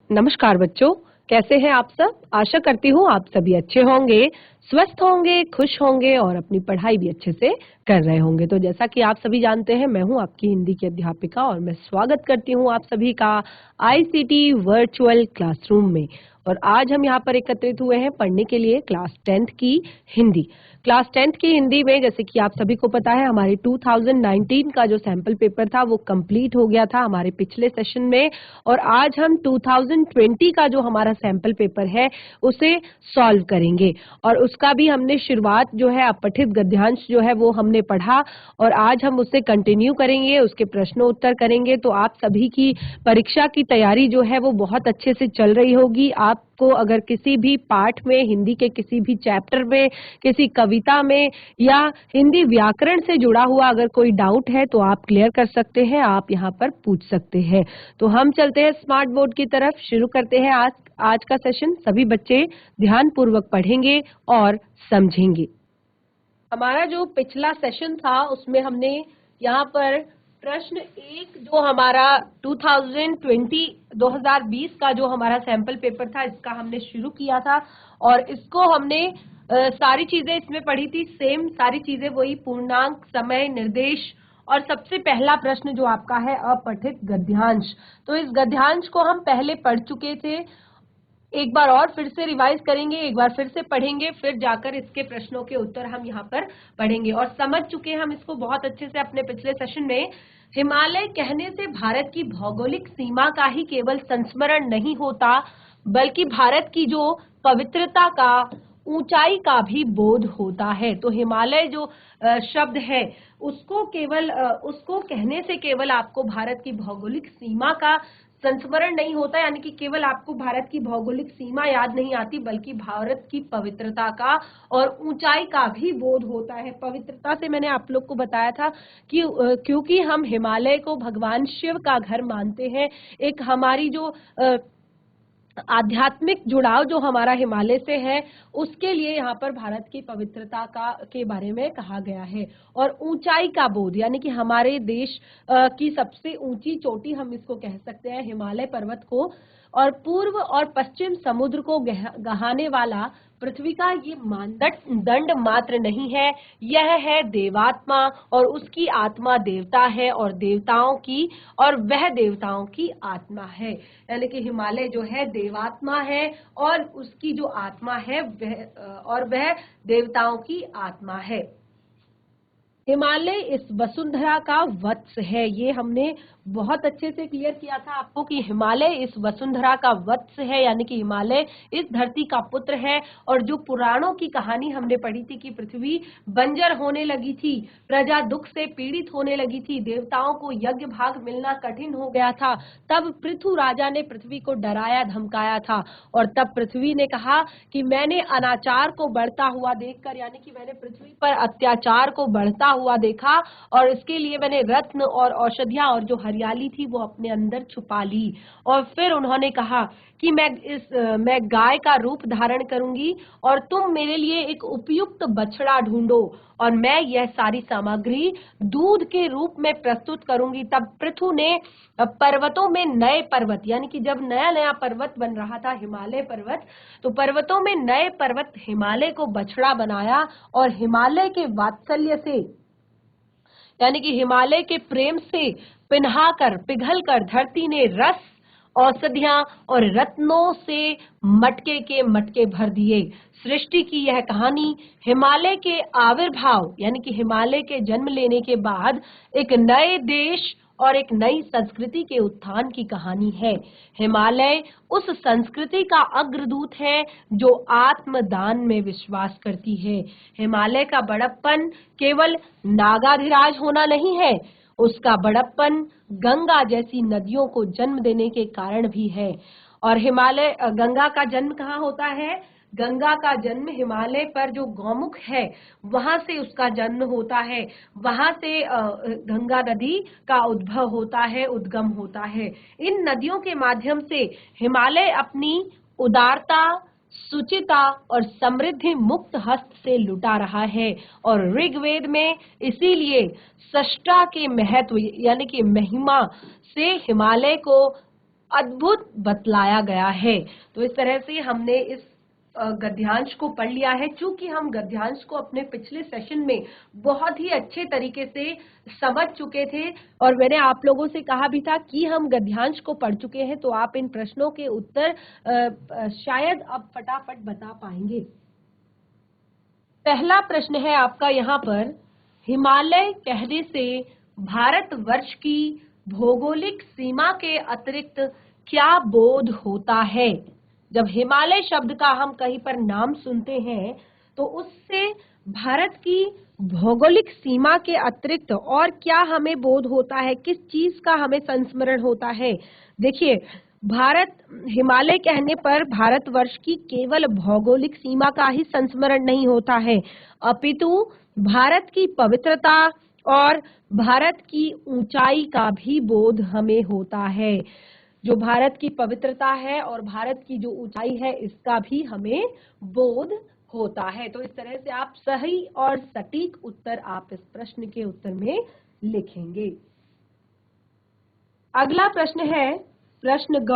नमस्कार बच्चों, कैसे हैं आप सब? आशा करती हूँ आप सभी अच्छे होंगे, स्वस्थ होंगे, खुश होंगे और अपनी पढ़ाई भी अच्छे से कर रहे होंगे। तो जैसा कि आप सभी जानते हैं, मैं हूँ आपकी हिंदी की अध्यापिका और मैं स्वागत करती हूँ आप सभी का आईसीटी वर्चुअल क्लासरूम में। और आज हम यहाँ पर एकत्रित हुए हैं पढ़ने के लिए क्लास 10th की हिंदी। क्लास 10th की हिंदी में जैसे कि आप सभी को पता है, हमारी 2019 का जो सैंपल पेपर था वो कंप्लीट हो गया था हमारे पिछले सेशन में, और आज हम 2020 का जो हमारा सैंपल पेपर है उसे सॉल्व करेंगे। और उसका भी हमने शुरुआत जो है अपठित गद्यांश जो है वो हमने पढ़ा, और आज हम उससे कंटिन्यू करेंगे, उसके प्रश्नोत्तर करेंगे। तो आप सभी की परीक्षा की तैयारी जो है वो बहुत अच्छे से चल रही होगी। आपको अगर किसी भी पाठ में, हिंदी के किसी भी चैप्टर में, किसी कविता में या हिंदी व्याकरण से जुड़ा हुआ अगर कोई डाउट है तो आप क्लियर कर सकते हैं, आप यहाँ पर पूछ सकते हैं। तो हम चलते हैं स्मार्ट बोर्ड की तरफ, शुरू करते हैं आज का सेशन। सभी बच्चे ध्यान पूर्वक पढ़ेंगे और समझेंगे। हमारा जो पिछला सेशन था उसमें हमने यहाँ पर प्रश्न एक जो हमारा 2020 का जो हमारा सैंपल पेपर था इसका हमने शुरू किया था, और इसको हमने सारी चीजें इसमें पढ़ी थी, सेम सारी चीजें वही, पूर्णांक, समय, निर्देश, और सबसे पहला प्रश्न जो आपका है अपठित गद्यांश। तो इस गद्यांश को हम पहले पढ़ चुके थे, एक बार और फिर से रिवाइज करेंगे, एक बार फिर से पढ़ेंगे, फिर जाकर इसके प्रश्नों के उत्तर हम यहाँ पर पढ़ेंगे। और समझ चुके हैं हम इसको बहुत अच्छे से अपने पिछले सेशन में। हिमालय कहने से भारत की भौगोलिक सीमा का ही केवल संस्मरण नहीं होता, बल्कि भारत की जो पवित्रता का, ऊंचाई का भी बोध होता है। तो हिमालय जो शब्द है उसको कहने से केवल आपको भारत की भौगोलिक सीमा का संस्मरण नहीं होता, यानी कि केवल आपको भारत की भौगोलिक सीमा याद नहीं आती, बल्कि भारत की पवित्रता का और ऊंचाई का भी बोध होता है। पवित्रता से मैंने आप लोग को बताया था कि क्योंकि हम हिमालय को भगवान शिव का घर मानते हैं, एक हमारी जो आध्यात्मिक जुड़ाव जो हमारा हिमालय से है, उसके लिए यहाँ पर भारत की पवित्रता के बारे में कहा गया है। और ऊंचाई का बोध, यानी कि हमारे देश की सबसे ऊंची चोटी हम इसको कह सकते हैं हिमालय पर्वत को, और पूर्व और पश्चिम समुद्र को गहाने वाला पृथ्वी का ये मानदंड मात्र नहीं है, यह है देवात्मा, और उसकी आत्मा देवता है, और वह देवताओं की आत्मा है। यानी कि हिमालय जो है देवात्मा है और उसकी जो आत्मा है वह देवताओं की आत्मा है। हिमालय इस वसुंधरा का वत्स है, ये हमने बहुत अच्छे से क्लियर किया था आपको कि हिमालय इस वसुंधरा का वत्स है, यानी कि हिमालय इस धरती का पुत्र है। और जो पुराणों की कहानी हमने पढ़ी थी कि पृथ्वी बंजर होने लगी थी, प्रजा दुख से पीड़ित होने लगी थी, देवताओं को यज्ञ भाग मिलना कठिन हो गया था, तब पृथु राजा ने पृथ्वी को डराया धमकाया था, और तब पृथ्वी ने कहा कि मैंने अनाचार को बढ़ता हुआ देखकर, यानी कि मैंने पृथ्वी पर अत्याचार को बढ़ता हुआ देखा, और इसके लिए मैंने रत्न और औषधियां और जो हरियाली थी वो अपने अंदर छुपा ली। और फिर उन्होंने कहा कि मैं गाय का रूप धारण करूंगी और तुम मेरे लिए एक उपयुक्त बछड़ा ढूंढो, और मैं यह सारी सामग्री दूध के रूप में प्रस्तुत करूंगी। तब पृथु ने पर्वतों में नए पर्वत, यानी कि जब नया नया पर्वत बन रहा था हिमालय पर्वत, तो पर्वतों में नए पर्वत हिमालय को बछड़ा बनाया, और हिमालय के वात्सल्य से, यानी कि हिमालय के प्रेम से पिघल कर धरती ने रस, औषधियां और रत्नों से मटके के मटके भर दिए। सृष्टि की यह कहानी हिमालय के आविर्भाव, यानी कि हिमालय के जन्म लेने के बाद एक नए देश और एक नई संस्कृति के उत्थान की कहानी है। हिमालय उस संस्कृति का अग्रदूत है जो आत्मदान में विश्वास करती है। हिमालय का बड़प्पन केवल नागाधिराज होना नहीं है, उसका बड़प्पन गंगा जैसी नदियों को जन्म देने के कारण भी है। और गंगा का जन्म कहाँ होता है? गंगा का जन्म हिमालय पर जो गौमुख है वहां से उसका जन्म होता है, वहां से गंगा नदी का उद्भव होता है, उद्गम होता है। इन नदियों के माध्यम से हिमालय अपनी उदारता, सुचिता और समृद्धि मुक्त हस्त से लुटा रहा है। और ऋग्वेद में इसीलिए सृष्टा के महत्व, यानी कि महिमा से हिमालय को अद्भुत बतलाया गया है। तो इस तरह से हमने इस गद्यांश को पढ़ लिया है। चूंकि हम गद्यांश को अपने पिछले सेशन में बहुत ही अच्छे तरीके से समझ चुके थे और मैंने आप लोगों से कहा भी था कि हम गद्यांश को पढ़ चुके हैं, तो आप इन प्रश्नों के उत्तर शायद अब फटाफट बता पाएंगे। पहला प्रश्न है आपका यहाँ पर, हिमालय कहने से भारतवर्ष की भौगोलिक सीमा के अतिरिक्त क्या बोध होता है? जब हिमालय शब्द का हम कहीं पर नाम सुनते हैं तो उससे भारत की भौगोलिक सीमा के अतिरिक्त और क्या हमें बोध होता है, किस चीज का हमें संस्मरण होता है? देखिए, भारत, हिमालय कहने पर भारतवर्ष की केवल भौगोलिक सीमा का ही संस्मरण नहीं होता है, अपितु भारत की पवित्रता और भारत की ऊंचाई का भी बोध हमें होता है। जो भारत की पवित्रता है और भारत की जो ऊंचाई है, इसका भी हमें बोध होता है। तो इस तरह से आप सही और सटीक उत्तर आप इस प्रश्न के उत्तर में लिखेंगे। अगला प्रश्न है प्रश्न ग,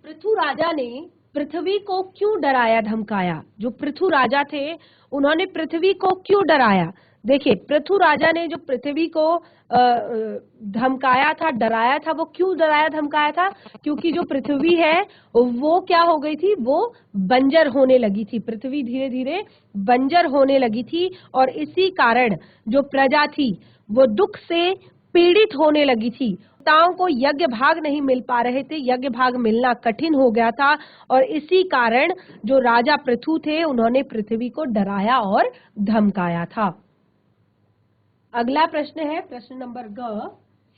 पृथु राजा ने पृथ्वी को क्यों डराया धमकाया? जो पृथु राजा थे उन्होंने पृथ्वी को क्यों डराया? देखिए, पृथु राजा ने जो पृथ्वी को धमकाया था, डराया था, वो क्यों डराया धमकाया था? क्योंकि जो पृथ्वी है वो क्या हो गई थी, वो बंजर होने लगी थी। पृथ्वी धीरे धीरे बंजर होने लगी थी और इसी कारण जो प्रजा थी वो दुख से पीड़ित होने लगी थी। देवताओं को यज्ञ भाग नहीं मिल पा रहे थे, यज्ञ भाग मिलना कठिन हो गया था और इसी कारण जो राजा पृथु थे उन्होंने पृथ्वी को डराया और धमकाया था। अगला प्रश्न है प्रश्न नंबर ग,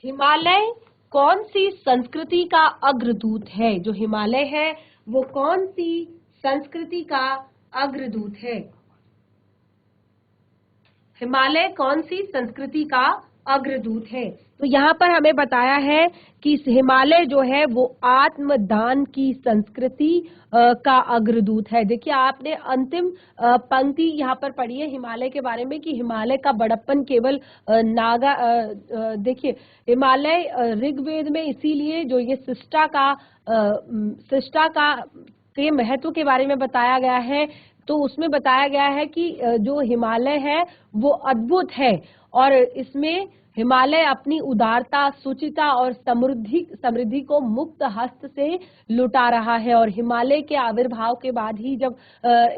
हिमालय कौन सी संस्कृति का अग्रदूत है? जो हिमालय है वो कौन सी संस्कृति का अग्रदूत है? हिमालय कौन सी संस्कृति का अग्रदूत है? तो यहाँ पर हमें बताया है कि हिमालय जो है वो आत्मदान की संस्कृति का अग्रदूत है। देखिए, आपने अंतिम पंक्ति यहाँ पर पढ़ी है हिमालय के बारे में कि हिमालय का बड़प्पन केवल देखिए, हिमालय ऋग्वेद में इसीलिए जो ये शिष्टा का के महत्व के बारे में बताया गया है, तो उसमें बताया गया है कि जो हिमालय है वो अद्भुत है और इसमें हिमालय अपनी उदारता, शुचिता और समृद्धि को मुक्त हस्त से लुटा रहा है। और हिमालय के आविर्भाव के बाद ही जब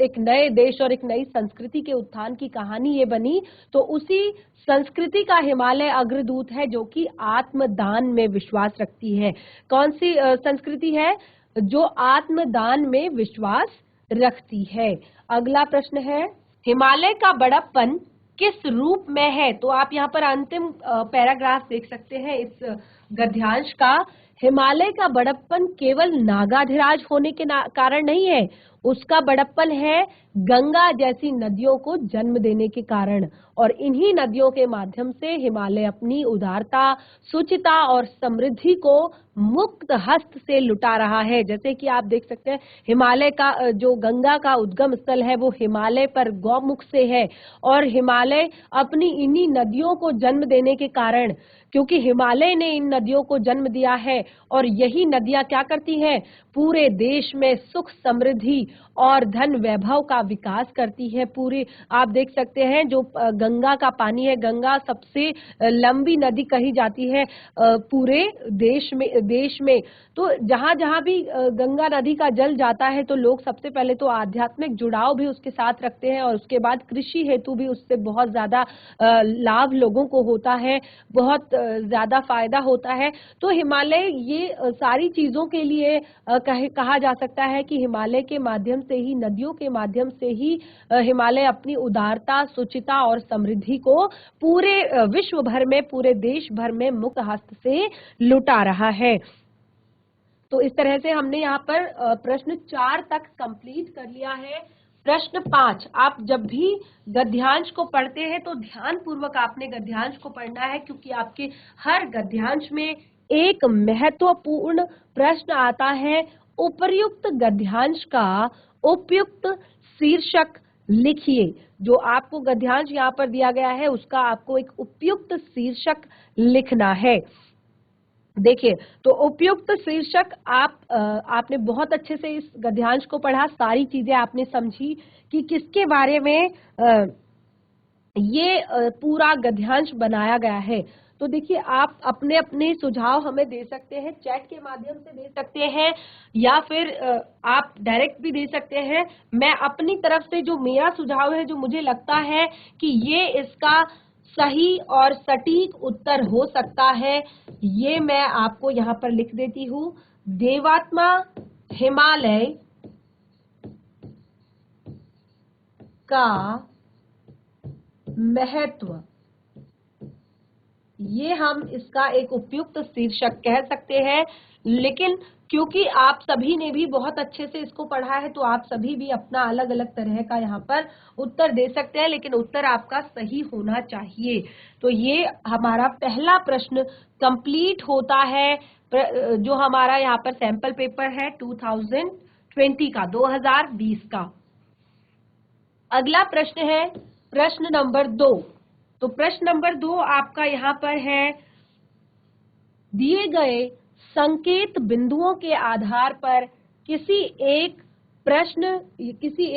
एक नए देश और एक नई संस्कृति के उत्थान की कहानी ये बनी, तो उसी संस्कृति का हिमालय अग्रदूत है जो कि आत्मदान में विश्वास रखती है। कौन सी संस्कृति है? जो आत्मदान में विश्वास रखती है। अगला प्रश्न है, हिमालय का बड़प्पन किस रूप में है? तो आप यहाँ पर अंतिम पैराग्राफ देख सकते हैं इस गद्यांश का। हिमालय का बड़प्पन केवल नागाधिराज होने के कारण नहीं है, उसका बड़प्पन है गंगा जैसी नदियों को जन्म देने के कारण। और इन्हीं नदियों के माध्यम से हिमालय अपनी उदारता, शुचिता और समृद्धि को मुक्त हस्त से लुटा रहा है। जैसे कि आप देख सकते हैं, हिमालय का जो गंगा का उद्गम स्थल है वो हिमालय पर गौमुख से है और हिमालय अपनी इन्हीं नदियों को जन्म देने के कारण, क्योंकि हिमालय ने इन नदियों को जन्म दिया है और यही नदियां क्या करती हैं, पूरे देश में सुख, समृद्धि और धन वैभव का विकास करती है। पूरे आप देख सकते हैं जो गंगा का पानी है, गंगा सबसे लंबी नदी कही जाती है पूरे देश में। तो जहां भी गंगा नदी का जल जाता है तो लोग सबसे पहले तो आध्यात्मिक जुड़ाव भी उसके साथ रखते हैं और उसके बाद कृषि हेतु भी उससे बहुत ज्यादा लाभ लोगों को होता है, बहुत ज्यादा फायदा होता है। तो हिमालय ये सारी चीजों के लिए कहा जा सकता है कि हिमालय के माध्यम से ही, नदियों के माध्यम से ही हिमालय अपनी उदारता, शुचिता और समृद्धि को पूरे विश्व भर में, पूरे देश भर में मुक्त हस्त से लुटा रहा है। तो इस तरह से हमने यहाँ पर प्रश्न 4 तक कंप्लीट कर लिया है। प्रश्न 5, आप जब भी गद्यांश को पढ़ते हैं तो ध्यान पूर्वक आपने गद्यांश को पढ़ना है, क्योंकि आपके हर गद्यांश में एक महत्वपूर्ण प्रश्न आता है। उपर्युक्त गद्यांश का उपयुक्त शीर्षक लिखिए। जो आपको गद्यांश यहाँ पर दिया गया है उसका आपको एक उपयुक्त शीर्षक लिखना है। देखिए, तो उपयुक्त शीर्षक आपने बहुत अच्छे से इस गद्यांश को पढ़ा, सारी चीजें आपने समझी कि किसके बारे में ये पूरा गद्यांश बनाया गया है। तो देखिए, आप अपने अपने सुझाव हमें दे सकते हैं, चैट के माध्यम से दे सकते हैं या फिर आप डायरेक्ट भी दे सकते हैं। मैं अपनी तरफ से जो मेरा सुझाव है, जो मुझे लगता है कि ये इसका सही और सटीक उत्तर हो सकता है, ये मैं आपको यहाँ पर लिख देती हूँ। देवात्मा हिमालय का महत्व, ये हम इसका एक उपयुक्त शीर्षक कह सकते हैं। लेकिन क्योंकि आप सभी ने भी बहुत अच्छे से इसको पढ़ा है, तो आप सभी भी अपना अलग अलग तरह का यहाँ पर उत्तर दे सकते हैं, लेकिन उत्तर आपका सही होना चाहिए। तो ये हमारा पहला प्रश्न कंप्लीट होता है, जो हमारा यहाँ पर सैंपल पेपर है 2020 का, 2020 का। अगला प्रश्न है प्रश्न नंबर 2। तो प्रश्न नंबर 2 आपका यहाँ पर है, दिए गए संकेत बिंदुओं के आधार पर किसी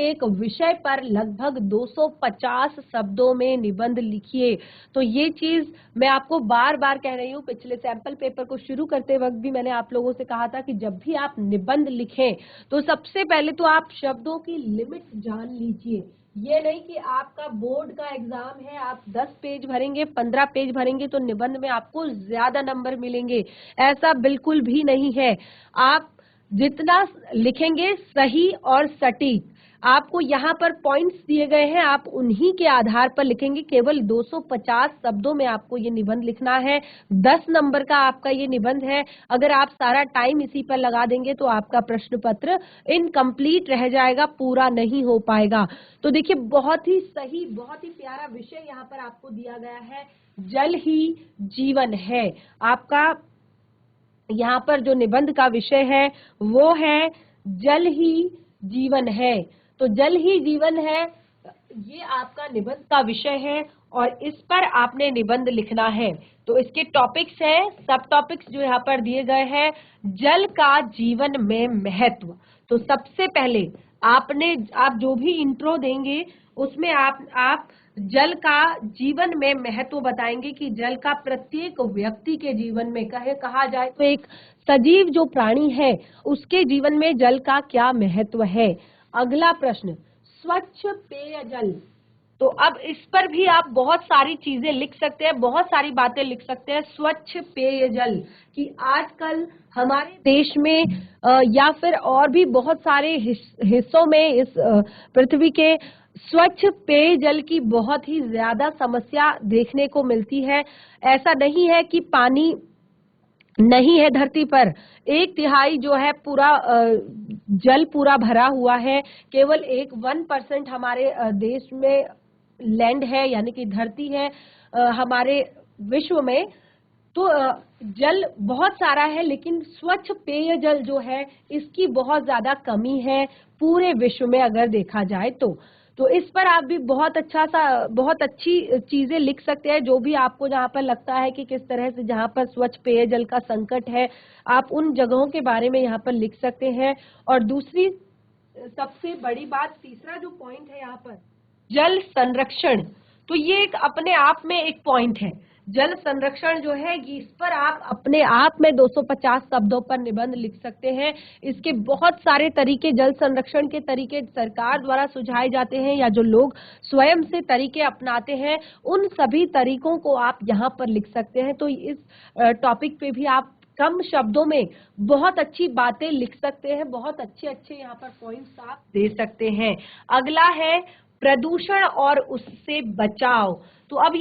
एक विषय पर लगभग 250 शब्दों में निबंध लिखिए। तो ये चीज मैं आपको बार बार कह रही हूँ, पिछले सैंपल पेपर को शुरू करते वक्त भी मैंने आप लोगों से कहा था कि जब भी आप निबंध लिखें तो सबसे पहले तो आप शब्दों की लिमिट जान लीजिए। ये नहीं कि आपका बोर्ड का एग्जाम है, आप 10 पेज भरेंगे, 15 पेज भरेंगे तो निबंध में आपको ज्यादा नंबर मिलेंगे, ऐसा बिल्कुल भी नहीं है। आप जितना लिखेंगे सही और सटीक, आपको यहाँ पर पॉइंट्स दिए गए हैं, आप उन्हीं के आधार पर लिखेंगे। केवल 250 शब्दों में आपको ये निबंध लिखना है। 10 नंबर का आपका ये निबंध है। अगर आप सारा टाइम इसी पर लगा देंगे तो आपका प्रश्न पत्र इनकम्प्लीट रह जाएगा, पूरा नहीं हो पाएगा। तो देखिए, बहुत ही सही, बहुत ही प्यारा विषय यहाँ पर आपको दिया गया है, जल ही जीवन है। आपका यहाँ पर जो निबंध का विषय है वो है जल ही जीवन है। तो जल ही जीवन है, ये आपका निबंध का विषय है और इस पर आपने निबंध लिखना है। तो इसके टॉपिक्स है, सब टॉपिक्स जो यहाँ पर दिए गए हैं, जल का जीवन में महत्व। तो सबसे पहले आप जो भी इंट्रो देंगे उसमें आप जल का जीवन में महत्व बताएंगे कि जल का प्रत्येक व्यक्ति के जीवन में, कहा जाए तो एक सजीव जो प्राणी है उसके जीवन में जल का क्या महत्व है। अगला प्रश्न, स्वच्छ पेयजल। तो अब इस पर भी आप बहुत सारी चीजें लिख सकते हैं, बहुत सारी बातें लिख सकते हैं। स्वच्छ पेयजल कि आजकल हमारे देश में या फिर और भी बहुत सारे हिस्सों में इस पृथ्वी के स्वच्छ पेयजल की बहुत ही ज्यादा समस्या देखने को मिलती है। ऐसा नहीं है कि पानी नहीं है धरती पर, 1/3 जो है पूरा जल पूरा भरा हुआ है। केवल 1% हमारे देश में लैंड है, यानी कि धरती है हमारे विश्व में। तो जल बहुत सारा है, लेकिन स्वच्छ पेयजल जो है इसकी बहुत ज्यादा कमी है पूरे विश्व में अगर देखा जाए तो इस पर आप भी बहुत अच्छी चीजें लिख सकते हैं। जो भी आपको जहाँ पर लगता है कि किस तरह से जहाँ पर स्वच्छ पेयजल का संकट है, आप उन जगहों के बारे में यहाँ पर लिख सकते हैं। और दूसरी सबसे बड़ी बात, तीसरा जो पॉइंट है यहाँ पर, जल संरक्षण। तो ये एक अपने आप में एक पॉइंट है। जल संरक्षण जो है इस पर आप अपने आप में 250 शब्दों पर निबंध लिख सकते हैं। इसके बहुत सारे तरीके, जल संरक्षण के तरीके सरकार द्वारा सुझाए जाते हैं या जो लोग स्वयं से तरीके अपनाते हैं, उन सभी तरीकों को आप यहाँ पर लिख सकते हैं। तो इस टॉपिक पे भी आप कम शब्दों में बहुत अच्छी बातें लिख सकते हैं, बहुत अच्छे यहाँ पर पॉइंट्स आप दे सकते हैं। अगला है प्रदूषण और उससे बचाव। तो अब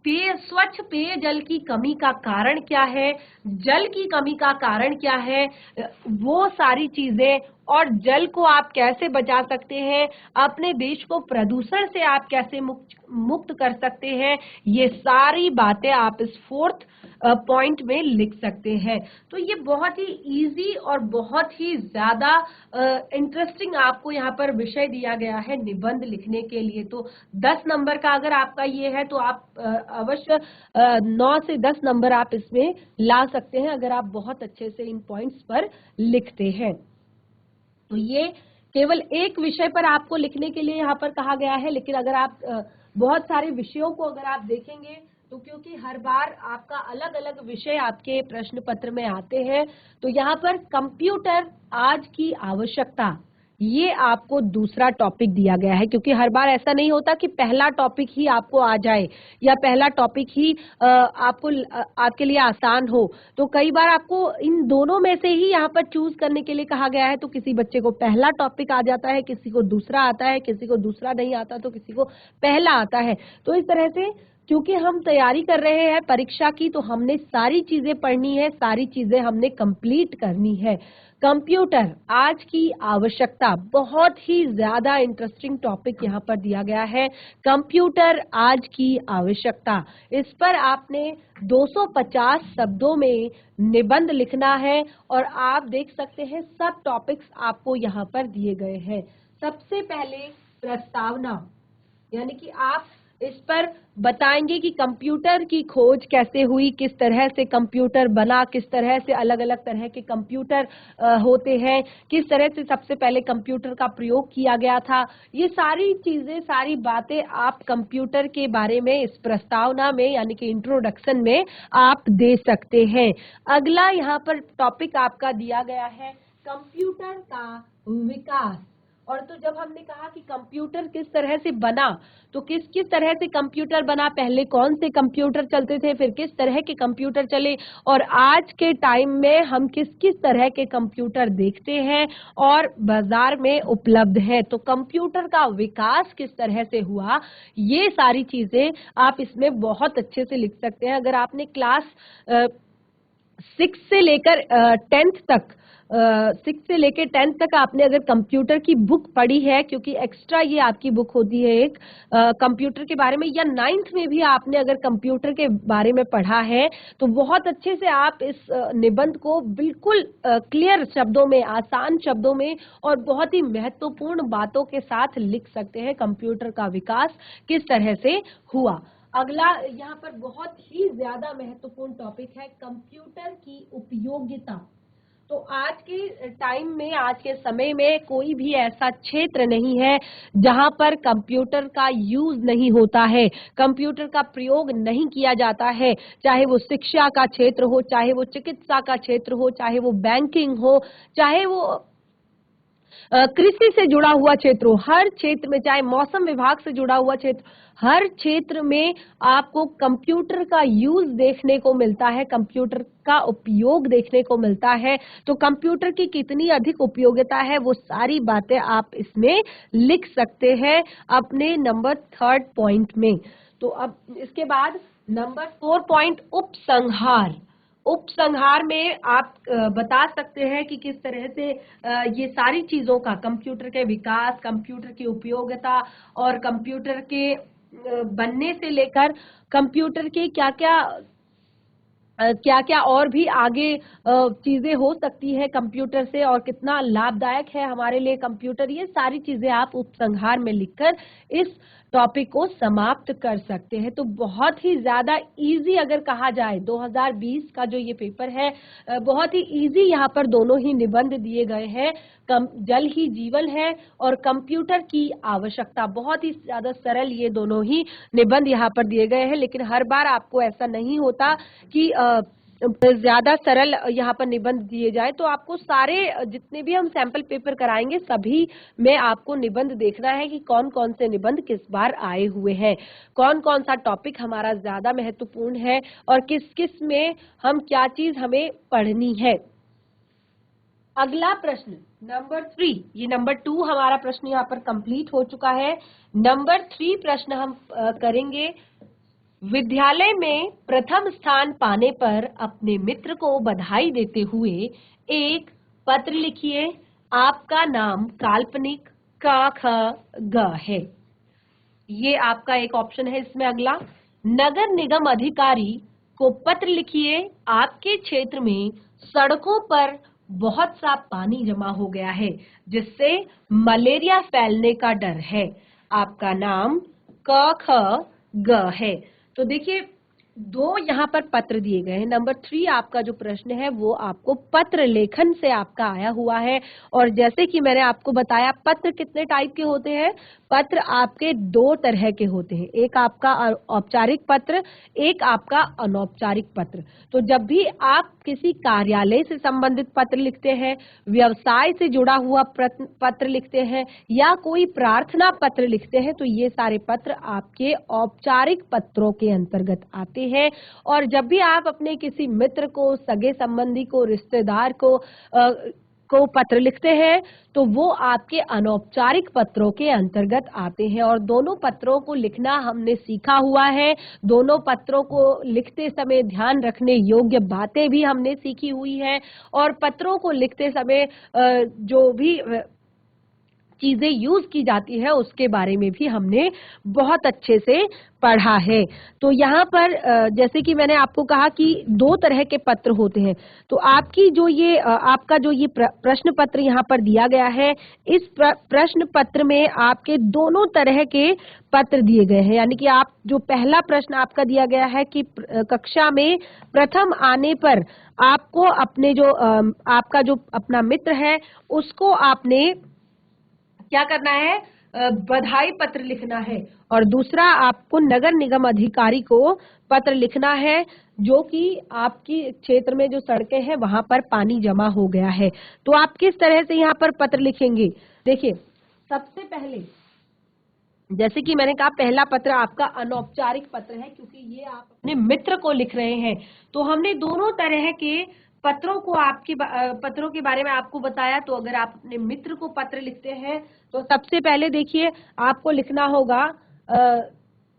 ये स्वच्छ पेयजल की कमी का कारण क्या है, जल की कमी का कारण क्या है, वो सारी चीजें और जल को आप कैसे बचा सकते हैं, अपने देश को प्रदूषण से आप कैसे मुक्त कर सकते हैं, ये सारी बातें आप इस 4th पॉइंट में लिख सकते हैं। तो ये बहुत ही इजी और बहुत ही ज्यादा इंटरेस्टिंग आपको यहाँ पर विषय दिया गया है निबंध लिखने के लिए। तो 10 नंबर का अगर आपका ये है तो आप अवश्य 9 से 10 नंबर आप इसमें ला सकते हैं अगर आप बहुत अच्छे से इन पॉइंट्स पर लिखते हैं। तो ये केवल एक विषय पर आपको लिखने के लिए यहाँ पर कहा गया है, लेकिन अगर आप बहुत सारे विषयों को अगर आप देखेंगे तो क्योंकि हर बार आपका अलग अलग विषय आपके प्रश्न पत्र में आते हैं, तो यहाँ पर कंप्यूटर आज की आवश्यकता, ये आपको दूसरा टॉपिक दिया गया है। क्योंकि हर बार ऐसा नहीं होता कि पहला टॉपिक ही आपको आ जाए या पहला टॉपिक ही आपके लिए आसान हो। तो कई बार आपको इन दोनों में से ही यहाँ पर चूज करने के लिए कहा गया है। तो किसी बच्चे को पहला टॉपिक आ जाता है, किसी को दूसरा आता है, किसी को दूसरा नहीं आता तो किसी को पहला आता है। तो इस तरह से क्योंकि हम तैयारी कर रहे हैं परीक्षा की, तो हमने सारी चीजें पढ़नी है, सारी चीजें हमने कंप्लीट करनी है। कंप्यूटर आज की आवश्यकता, बहुत ही ज्यादा इंटरेस्टिंग टॉपिक यहाँ पर दिया गया है, कंप्यूटर आज की आवश्यकता। इस पर आपने 250 शब्दों में निबंध लिखना है और आप देख सकते हैं सब टॉपिक्स आपको यहाँ पर दिए गए हैं। सबसे पहले प्रस्तावना, यानी कि आप इस पर बताएंगे कि कंप्यूटर की खोज कैसे हुई, किस तरह से कंप्यूटर बना, किस तरह से अलग अलग तरह के कंप्यूटर होते हैं, किस तरह से सबसे पहले कंप्यूटर का प्रयोग किया गया था। ये सारी चीजें, सारी बातें आप कंप्यूटर के बारे में इस प्रस्तावना में यानी कि इंट्रोडक्शन में आप दे सकते हैं। अगला यहाँ पर टॉपिक आपका दिया गया है कंप्यूटर का विकास। और तो जब हमने कहा कि कंप्यूटर किस तरह से बना, तो किस किस तरह से कंप्यूटर बना, पहले कौन से कंप्यूटर चलते थे, फिर किस तरह के कंप्यूटर चले, और आज के टाइम में हम किस किस तरह के कंप्यूटर देखते हैं और बाजार में उपलब्ध है। तो कंप्यूटर का विकास किस तरह से हुआ, ये सारी चीजें आप इसमें बहुत अच्छे से लिख सकते हैं। अगर आपने क्लास 6 से लेकर 10th तक 6 से लेकर 10th तक आपने अगर कंप्यूटर की बुक पढ़ी है, क्योंकि एक्स्ट्रा ये आपकी बुक होती है एक कंप्यूटर के बारे में, या 9th में भी आपने अगर कंप्यूटर के बारे में पढ़ा है, तो बहुत अच्छे से आप इस निबंध को बिल्कुल क्लियर शब्दों में, आसान शब्दों में और बहुत ही महत्वपूर्ण बातों के साथ लिख सकते हैं कंप्यूटर का विकास किस तरह से हुआ। अगला यहाँ पर बहुत ही ज्यादा महत्वपूर्ण टॉपिक है कंप्यूटर की उपयोगिता। तो आज के टाइम में, आज के समय में कोई भी ऐसा क्षेत्र नहीं है जहां पर कंप्यूटर का यूज नहीं होता है, कंप्यूटर का प्रयोग नहीं किया जाता है। चाहे वो शिक्षा का क्षेत्र हो, चाहे वो चिकित्सा का क्षेत्र हो, चाहे वो बैंकिंग हो, चाहे वो कृषि से जुड़ा हुआ क्षेत्र हो, हर क्षेत्र में, चाहे मौसम विभाग से जुड़ा हुआ क्षेत्र, हर क्षेत्र में आपको कंप्यूटर का यूज देखने को मिलता है, कंप्यूटर का उपयोग देखने को मिलता है। तो कंप्यूटर की कितनी अधिक उपयोगिता है, वो सारी बातें आप इसमें लिख सकते हैं अपने नंबर 3rd पॉइंट में। तो अब इसके बाद नंबर 4 पॉइंट उपसंहार। उपसंहार में आप बता सकते हैं कि किस तरह से ये सारी चीजों का, कंप्यूटर के विकास, कंप्यूटर की उपयोगिता और कंप्यूटर के बनने से लेकर कंप्यूटर के क्या क्या और भी आगे चीजें हो सकती है कंप्यूटर से, और कितना लाभदायक है हमारे लिए कंप्यूटर, ये सारी चीजें आप उपसंहार में लिखकर इस टॉपिक को समाप्त कर सकते हैं। तो बहुत ही ज्यादा इजी अगर कहा जाए, 2020 का जो ये पेपर है, बहुत ही इजी यहाँ पर दोनों ही निबंध दिए गए हैं। जल ही जीवन है और कंप्यूटर की आवश्यकता, बहुत ही ज्यादा सरल ये दोनों ही निबंध यहाँ पर दिए गए हैं। लेकिन हर बार आपको ऐसा नहीं होता कि ज्यादा सरल यहाँ पर निबंध दिए जाए, तो आपको सारे जितने भी हम सैंपल पेपर कराएंगे सभी में आपको निबंध देखना है कि कौन कौन से निबंध किस बार आए हुए हैं, कौन कौन सा टॉपिक हमारा ज्यादा महत्वपूर्ण है और किस किस में हम क्या चीज हमें पढ़नी है। अगला प्रश्न नंबर 3, ये नंबर 2 हमारा प्रश्न यहाँ पर कंप्लीट हो चुका है। नंबर 3 प्रश्न हम करेंगे, विद्यालय में प्रथम स्थान पाने पर अपने मित्र को बधाई देते हुए एक पत्र लिखिए। आपका नाम काल्पनिक क ख ग है। ये आपका एक ऑप्शन है। इसमें अगला, नगर निगम अधिकारी को पत्र लिखिए, आपके क्षेत्र में सड़कों पर बहुत सा पानी जमा हो गया है जिससे मलेरिया फैलने का डर है। आपका नाम क ख ग है। तो देखिए, दो यहाँ पर पत्र दिए गए हैं। नंबर 3 आपका जो प्रश्न है वो आपको पत्र लेखन से आपका आया हुआ है। और जैसे कि मैंने आपको बताया, पत्र कितने टाइप के होते हैं? पत्र आपके दो तरह के होते हैं, एक आपका औपचारिक पत्र, एक आपका अनौपचारिक पत्र। तो जब भी आप किसी कार्यालय से संबंधित पत्र लिखते हैं, व्यवसाय से जुड़ा हुआ पत्र लिखते हैं या कोई प्रार्थना पत्र लिखते हैं, तो ये सारे पत्र आपके औपचारिक पत्रों के अंतर्गत आते हैं। और जब भी आप अपने किसी मित्र को, सगे संबंधी को, रिश्तेदार को पत्र लिखते हैं, तो वो आपके अनौपचारिक पत्रों के अंतर्गत आते हैं। और दोनों पत्रों को लिखना हमने सीखा हुआ है। दोनों पत्रों को लिखते समय ध्यान रखने योग्य बातें भी हमने सीखी हुई है। और पत्रों को लिखते समय जो भी चीजें यूज की जाती है उसके बारे में भी हमने बहुत अच्छे से पढ़ा है। तो यहाँ पर जैसे कि मैंने आपको कहा कि दो तरह के पत्र होते हैं। तो आपकी जो ये आपका जो ये प्रश्न पत्र यहाँ पर दिया गया है, इस प्रश्न पत्र में आपके दोनों तरह के पत्र दिए गए हैं। यानी कि आप जो पहला प्रश्न आपका दिया गया है कि कक्षा में प्रथम आने पर आपको अपने जो आपका जो अपना मित्र है उसको आपने क्या करना है? बधाई पत्र लिखना है। और दूसरा, आपको नगर निगम अधिकारी को पत्र लिखना है जो कि आपकी क्षेत्र में जो सड़कें हैं वहां पर पानी जमा हो गया है। तो आप किस तरह से यहाँ पर पत्र लिखेंगे? देखिए, सबसे पहले जैसे कि मैंने कहा, पहला पत्र आपका अनौपचारिक पत्र है क्योंकि ये आप अपने मित्र को लिख रहे हैं। तो हमने दोनों तरह के पत्रों को पत्रों के बारे में आपको बताया। तो अगर आप अपने मित्र को पत्र लिखते हैं तो सबसे पहले देखिए, आपको लिखना होगा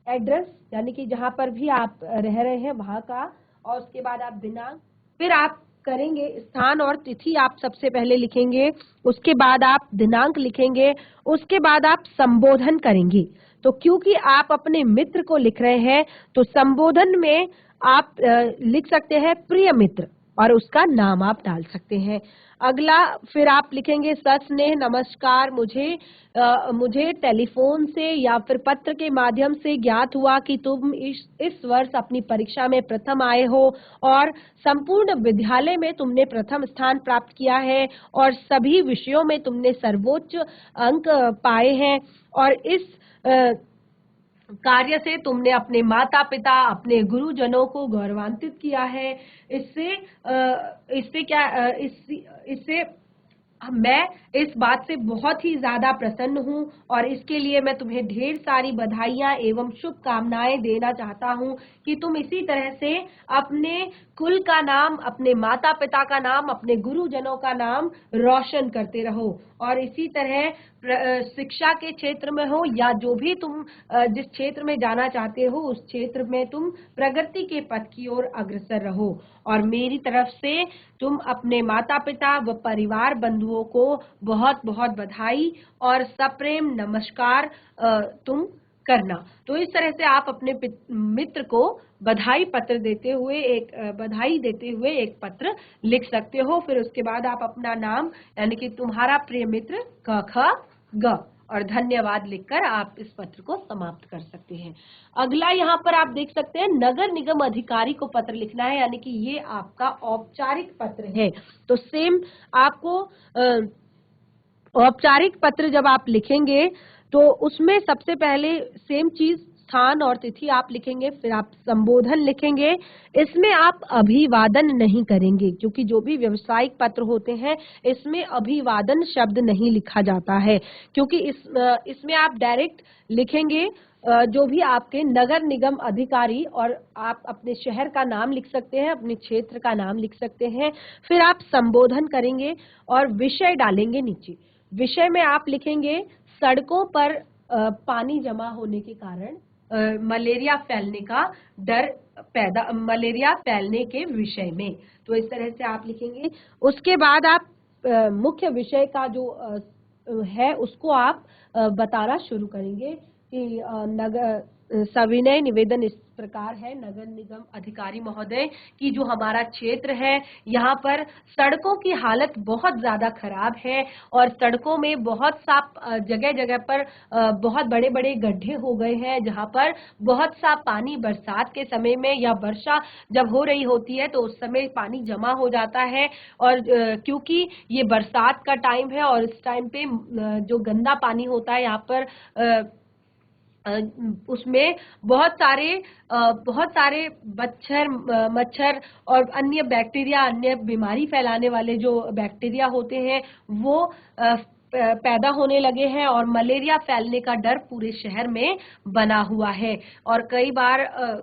एड्रेस, यानी कि जहां पर भी आप रह रहे हैं वहां का, और उसके बाद आप दिनांक, फिर आप करेंगे स्थान और तिथि आप सबसे पहले लिखेंगे, उसके बाद आप दिनांक लिखेंगे, उसके बाद आप संबोधन करेंगे। तो क्योंकि आप अपने मित्र को लिख रहे हैं तो संबोधन में आप लिख सकते हैं प्रिय मित्र, और उसका नाम आप डाल सकते हैं। अगला, फिर आप लिखेंगे सस्नेह नमस्कार, मुझे टेलीफोन से या फिर पत्र के माध्यम से ज्ञात हुआ कि तुम इस वर्ष अपनी परीक्षा में प्रथम आए हो और संपूर्ण विद्यालय में तुमने प्रथम स्थान प्राप्त किया है और सभी विषयों में तुमने सर्वोच्च अंक पाए हैं। और इस कार्य से तुमने अपने माता पिता, अपने गुरुजनों को गौरवान्वित किया है। इससे मैं इस बात से बहुत ही ज्यादा प्रसन्न हूं और इसके लिए मैं तुम्हें ढेर सारी बधाइयां एवं शुभकामनाएं देना चाहता हूं कि तुम इसी तरह से अपने कुल का नाम, अपने माता पिता का नाम, अपने गुरुजनों का नाम रोशन करते रहो। और इसी तरह शिक्षा के क्षेत्र में हो या जो भी तुम जिस क्षेत्र में जाना चाहते हो उस क्षेत्र में तुम प्रगति के पथ की ओर अग्रसर रहो। और मेरी तरफ से तुम अपने माता पिता व परिवार बंधुओं को बहुत बहुत बधाई और सप्रेम नमस्कार तुम करना। तो इस तरह से आप अपने मित्र को बधाई देते हुए एक पत्र लिख सकते हो। फिर उसके बाद आप अपना नाम, यानी कि तुम्हारा प्रिय मित्र क ख ग और धन्यवाद लिखकर आप इस पत्र को समाप्त कर सकते हैं। अगला यहाँ पर आप देख सकते हैं, नगर निगम अधिकारी को पत्र लिखना है, यानी कि ये आपका औपचारिक पत्र है। तो सेम आपको औपचारिक पत्र जब आप लिखेंगे तो उसमें सबसे पहले सेम चीज, स्थान और तिथि आप लिखेंगे, फिर आप संबोधन लिखेंगे। इसमें आप अभिवादन नहीं करेंगे क्योंकि जो भी व्यावसायिक पत्र होते हैं इसमें अभिवादन शब्द नहीं लिखा जाता है, क्योंकि इसमें आप डायरेक्ट लिखेंगे जो भी आपके नगर निगम अधिकारी, और आप अपने शहर का नाम लिख सकते हैं, अपने क्षेत्र का नाम लिख सकते हैं। फिर आप संबोधन करेंगे और विषय डालेंगे नीचे। विषय में आप लिखेंगे सड़कों पर पानी जमा होने के कारण मलेरिया फैलने का डर मलेरिया फैलने के विषय में। तो इस तरह से आप लिखेंगे। उसके बाद आप मुख्य विषय का जो है उसको आप बताना शुरू करेंगे कि सविनय निवेदन इस प्रकार है नगर निगम अधिकारी महोदय कि जो हमारा क्षेत्र है यहाँ पर सड़कों की हालत बहुत ज्यादा खराब है और सड़कों में बहुत सा जगह जगह पर बहुत बड़े बड़े गड्ढे हो गए हैं, जहाँ पर बहुत सा पानी बरसात के समय में या वर्षा जब हो रही होती है तो उस समय पानी जमा हो जाता है। और क्योंकि ये बरसात का टाइम है और इस टाइम पे जो गंदा पानी होता है यहाँ पर उसमें बहुत सारे मच्छर और अन्य बैक्टीरिया, अन्य बीमारी फैलाने वाले जो बैक्टीरिया होते हैं वो पैदा होने लगे हैं और मलेरिया फैलने का डर पूरे शहर में बना हुआ है। और कई बार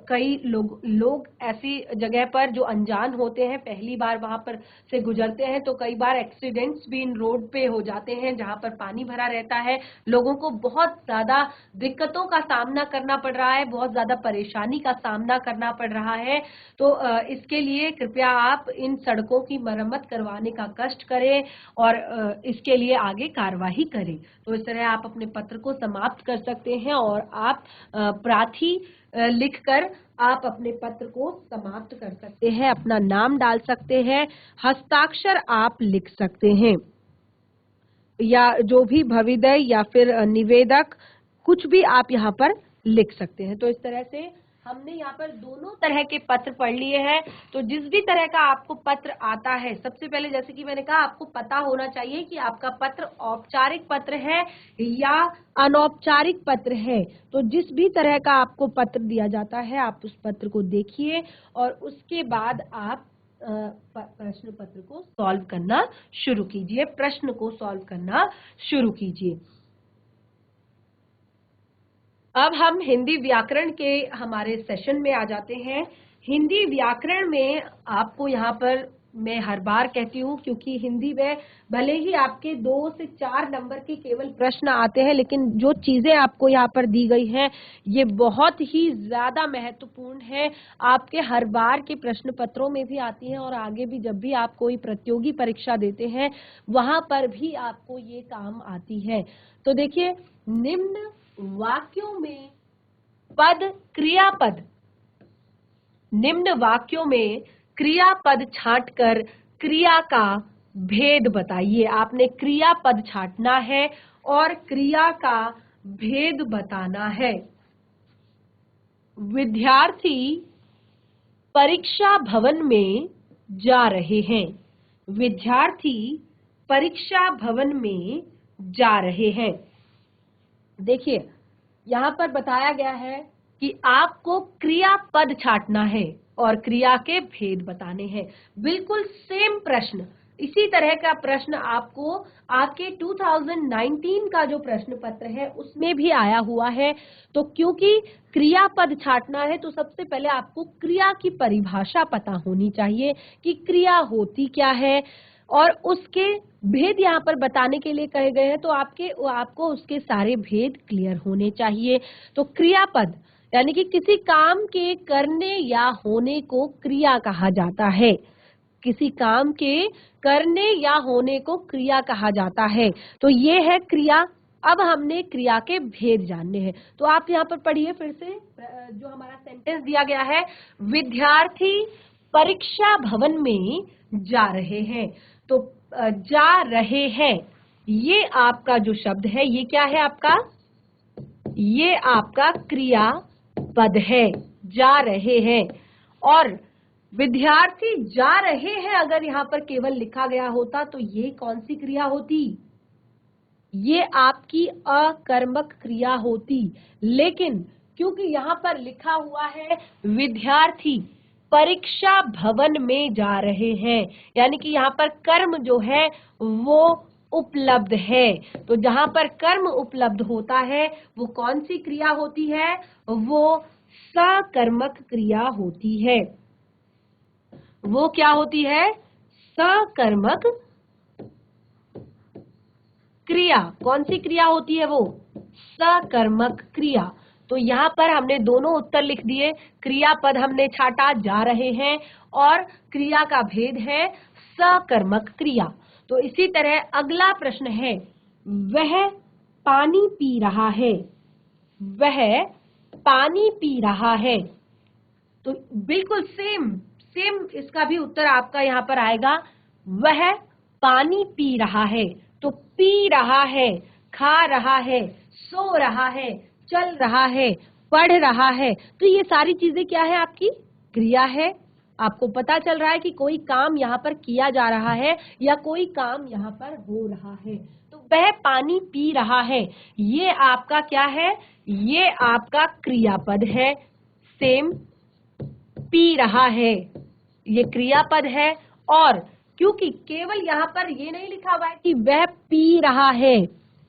कई लोग ऐसी जगह पर जो अनजान होते हैं, पहली बार वहां पर से गुजरते हैं, तो कई बार एक्सीडेंट्स भी इन रोड पे हो जाते हैं जहां पर पानी भरा रहता है। लोगों को बहुत ज्यादा दिक्कतों का सामना करना पड़ रहा है, बहुत ज्यादा परेशानी का सामना करना पड़ रहा है। तो इसके लिए कृपया आप इन सड़कों की मरम्मत करवाने का कष्ट करें और इसके लिए आगे कार्यवाही करें। तो इस तरह आप अपने पत्र को समाप्त कर सकते हैं और आप प्रार्थी लिखकर आप अपने पत्र को समाप्त कर सकते हैं, अपना नाम डाल सकते हैं, हस्ताक्षर आप लिख सकते हैं या जो भी भविदय या फिर निवेदक कुछ भी आप यहाँ पर लिख सकते हैं। तो इस तरह से हमने यहाँ पर दोनों तरह के पत्र पढ़ लिए हैं। तो जिस भी तरह का आपको पत्र आता है, सबसे पहले जैसे कि मैंने कहा आपको पता होना चाहिए कि आपका पत्र औपचारिक पत्र है या अनौपचारिक पत्र है। तो जिस भी तरह का आपको पत्र दिया जाता है आप उस पत्र को देखिए और उसके बाद आप प्रश्न पत्र को सॉल्व करना शुरू कीजिए, प्रश्न को सॉल्व करना शुरू कीजिए। अब हम हिंदी व्याकरण के हमारे सेशन में आ जाते हैं। हिंदी व्याकरण में आपको यहाँ पर मैं हर बार कहती हूँ क्योंकि हिंदी में भले ही आपके 2 से 4 नंबर के केवल प्रश्न आते हैं, लेकिन जो चीजें आपको यहाँ पर दी गई हैं ये बहुत ही ज्यादा महत्वपूर्ण है। आपके हर बार के प्रश्न पत्रों में भी आती हैं और आगे भी जब भी आप कोई प्रतियोगी परीक्षा देते हैं वहां पर भी आपको ये काम आती है। तो देखिए, निम्न वाक्यों में पद क्रियापद, निम्न वाक्यों में क्रियापद छांटकर क्रिया का भेद बताइए। आपने क्रियापद छांटना है और क्रिया का भेद बताना है। विद्यार्थी परीक्षा भवन में जा रहे हैं। विद्यार्थी परीक्षा भवन में जा रहे हैं। देखिए, यहाँ पर बताया गया है कि आपको क्रियापद छांटना है और क्रिया के भेद बताने हैं। बिल्कुल सेम प्रश्न, इसी तरह का प्रश्न आपको आपके 2019 का जो प्रश्न पत्र है उसमें भी आया हुआ है। तो क्योंकि क्रियापद छांटना है तो सबसे पहले आपको क्रिया की परिभाषा पता होनी चाहिए कि क्रिया होती क्या है और उसके भेद यहाँ पर बताने के लिए कहे गए हैं। तो आपको उसके सारे भेद क्लियर होने चाहिए। तो क्रियापद यानी कि किसी काम के करने या होने को क्रिया कहा जाता है। किसी काम के करने या होने को क्रिया कहा जाता है। तो ये है क्रिया। अब हमने क्रिया के भेद जानने हैं। तो आप यहाँ पर पढ़िए फिर से जो हमारा सेंटेंस दिया गया है, विद्यार्थी परीक्षा भवन में जा रहे हैं। तो जा रहे हैं, ये आपका जो शब्द है ये क्या है आपका? ये आपका क्रिया पद है, जा रहे हैं। और विद्यार्थी जा रहे हैं अगर यहाँ पर केवल लिखा गया होता तो ये कौन सी क्रिया होती? ये आपकी अकर्मक क्रिया होती। लेकिन क्योंकि यहाँ पर लिखा हुआ है विद्यार्थी परीक्षा भवन में जा रहे हैं, यानी कि यहाँ पर कर्म जो है वो उपलब्ध है। तो जहां पर कर्म उपलब्ध होता है वो कौन सी क्रिया होती है? वो सकर्मक क्रिया होती है। वो क्या होती है? सकर्मक क्रिया। कौन सी क्रिया होती है वो? सकर्मक क्रिया। तो यहाँ पर हमने दोनों उत्तर लिख दिए। क्रियापद हमने छाटा, जा रहे हैं, और क्रिया का भेद है सकर्मक क्रिया। तो इसी तरह अगला प्रश्न है, वह पानी पी रहा है, वह पानी पी रहा है। तो बिल्कुल सेम सेम इसका भी उत्तर आपका यहाँ पर आएगा, वह पानी पी रहा है। तो पी रहा है, खा रहा है, सो रहा है, चल रहा है, पढ़ रहा है, तो ये सारी चीजें क्या है, आपकी क्रिया है। आपको पता चल रहा है कि कोई काम यहाँ पर किया जा रहा है या कोई काम यहाँ पर हो रहा है। तो वह पानी पी रहा है, ये आपका क्या है, ये आपका क्रियापद है। सेम, पी रहा है ये क्रियापद है, और क्योंकि केवल यहाँ पर ये नहीं लिखा हुआ है कि वह पी रहा है,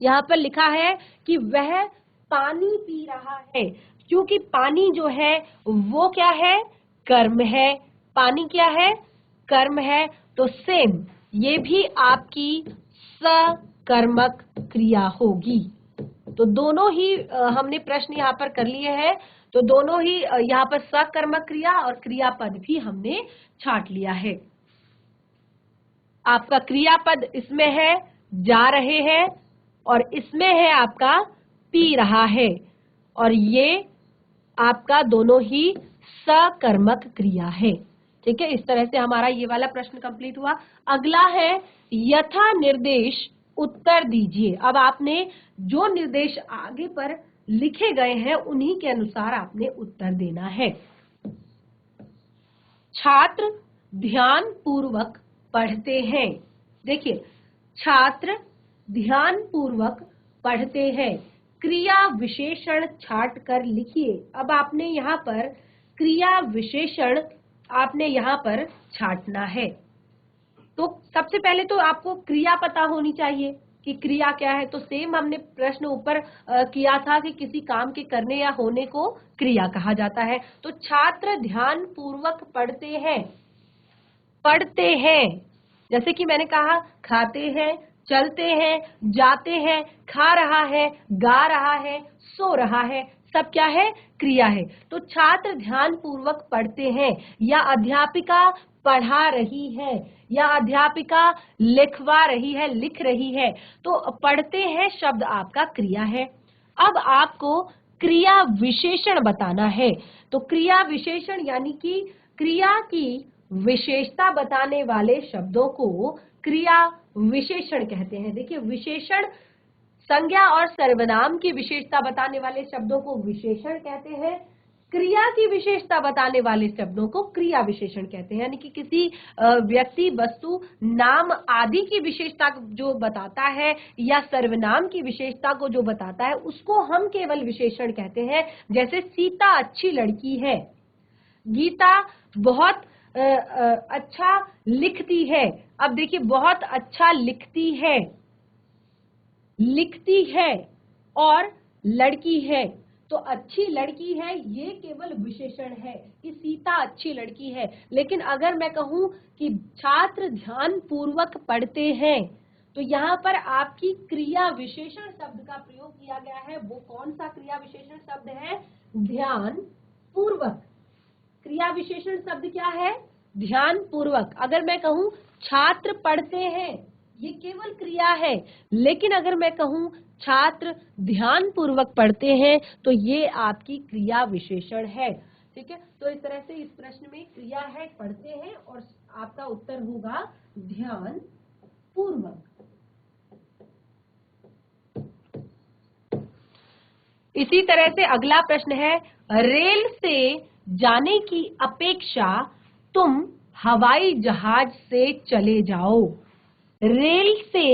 यहाँ पर लिखा है कि वह पानी पी रहा है, क्योंकि पानी जो है वो क्या है, कर्म है। पानी क्या है, कर्म है। तो सेम ये भी आपकी सकर्मक क्रिया होगी। तो दोनों ही हमने प्रश्न यहाँ पर कर लिए हैं, तो दोनों ही यहाँ पर सकर्मक क्रिया और क्रियापद भी हमने छांट लिया है। आपका क्रियापद इसमें है जा रहे हैं, और इसमें है आपका पी रहा है, और ये आपका दोनों ही सकर्मक क्रिया है। ठीक है, इस तरह से हमारा ये वाला प्रश्न कंप्लीट हुआ। अगला है यथा निर्देश उत्तर दीजिए। अब आपने जो निर्देश आगे पर लिखे गए हैं उन्हीं के अनुसार आपने उत्तर देना है। छात्र ध्यान पूर्वक पढ़ते हैं। देखिए, छात्र ध्यान पूर्वक पढ़ते हैं, क्रिया विशेषण छाट कर लिखिए। अब आपने यहाँ पर क्रिया विशेषण आपने यहाँ पर छाटना है। तो सबसे पहले तो आपको क्रिया पता होनी चाहिए कि क्रिया क्या है। तो सेम हमने प्रश्न ऊपर किया था कि किसी काम के करने या होने को क्रिया कहा जाता है। तो छात्र ध्यान पूर्वक पढ़ते हैं, पढ़ते हैं जैसे कि मैंने कहा, खाते हैं, चलते हैं, जाते हैं, खा रहा है, गा रहा है, सो रहा है, सब क्या है, क्रिया है। तो छात्र ध्यान पूर्वक पढ़ते हैं, या अध्यापिका पढ़ा रही है, या अध्यापिका लिखवा रही है, लिख रही है। तो पढ़ते हैं शब्द आपका क्रिया है। अब आपको क्रिया विशेषण बताना है। तो क्रिया विशेषण यानी कि क्रिया की विशेषता बताने वाले शब्दों को क्रिया विशेषण कहते हैं। देखिए, विशेषण संज्ञा और सर्वनाम की विशेषता बताने वाले शब्दों को विशेषण कहते हैं, क्रिया की विशेषता बताने वाले शब्दों को क्रिया विशेषण कहते हैं। यानी कि किसी व्यक्ति, वस्तु, नाम आदि की विशेषता जो बताता है या सर्वनाम की विशेषता को जो बताता है उसको हम केवल विशेषण कहते हैं। जैसे सीता अच्छी लड़की है, गीता बहुत अच्छा लिखती है। अब देखिए, बहुत अच्छा लिखती है, लिखती है और लड़की है। तो अच्छी लड़की है ये केवल विशेषण है कि सीता अच्छी लड़की है। लेकिन अगर मैं कहूं कि छात्र ध्यान पूर्वक पढ़ते हैं, तो यहाँ पर आपकी क्रिया विशेषण शब्द का प्रयोग किया गया है। वो कौन सा क्रिया विशेषण शब्द है, ध्यान पूर्वक। क्रिया विशेषण शब्द क्या है, ध्यान पूर्वक। अगर मैं कहूं छात्र पढ़ते हैं, ये केवल क्रिया है। लेकिन अगर मैं कहूं छात्र ध्यान पूर्वक पढ़ते हैं, तो ये आपकी क्रिया विशेषण है। ठीक है, तो इस तरह से इस प्रश्न में क्रिया है पढ़ते हैं, और आपका उत्तर होगा ध्यान पूर्वक। इसी तरह से अगला प्रश्न है, रेल से जाने की अपेक्षा तुम हवाई जहाज से चले जाओ। रेल से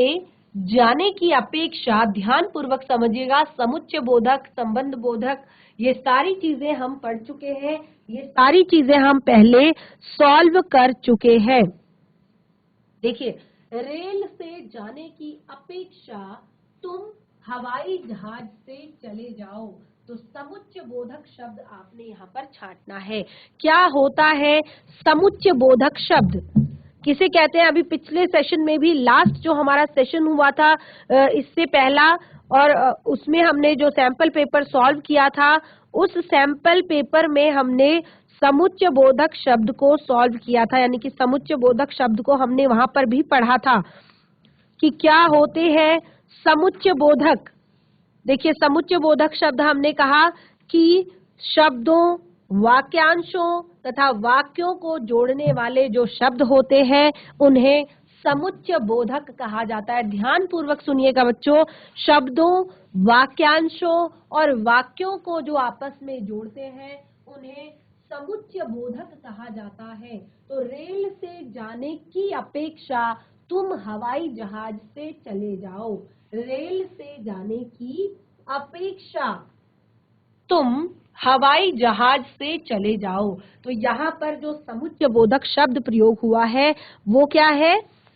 जाने की अपेक्षा, ध्यान पूर्वक समझिएगा, समुच्चय बोधक, संबंध बोधक, ये सारी चीजें हम पढ़ चुके हैं, ये सारी चीजें हम पहले सॉल्व कर चुके हैं। देखिए, रेल से जाने की अपेक्षा तुम हवाई जहाज से चले जाओ। तो समुच्चय बोधक शब्द आपने यहाँ पर छांटना है। क्या होता है समुच्चय बोधक शब्द, किसे कहते हैं? अभी पिछले सेशन में भी, लास्ट जो हमारा सेशन हुआ था इससे पहला, और उसमें हमने जो सैंपल पेपर सॉल्व किया था, उस सैंपल पेपर में हमने समुच्चय बोधक शब्द को सॉल्व किया था। यानी कि समुच्चय बोधक शब्द को हमने वहां पर भी पढ़ा था। कि क्या होते हैं समुच्चय बोधक। देखिए, समुच्चय बोधक शब्द हमने कहा कि शब्दों, वाक्यांशों तथा वाक्यों को जोड़ने वाले जो शब्द होते हैं उन्हें समुच्चय बोधक कहा जाता है। ध्यान पूर्वक सुनिएगा बच्चों, शब्दों, वाक्यांशों और वाक्यों को जो आपस में जोड़ते हैं उन्हें समुच्चय बोधक कहा जाता है। तो रेल से जाने की अपेक्षा तुम हवाई जहाज से चले जाओ। रेल से जाने की अपेक्षा तुम हवाई जहाज से चले जाओ। तो यहाँ पर जो समुच्चय बोधक शब्द प्रयोग हुआ है वो क्या है?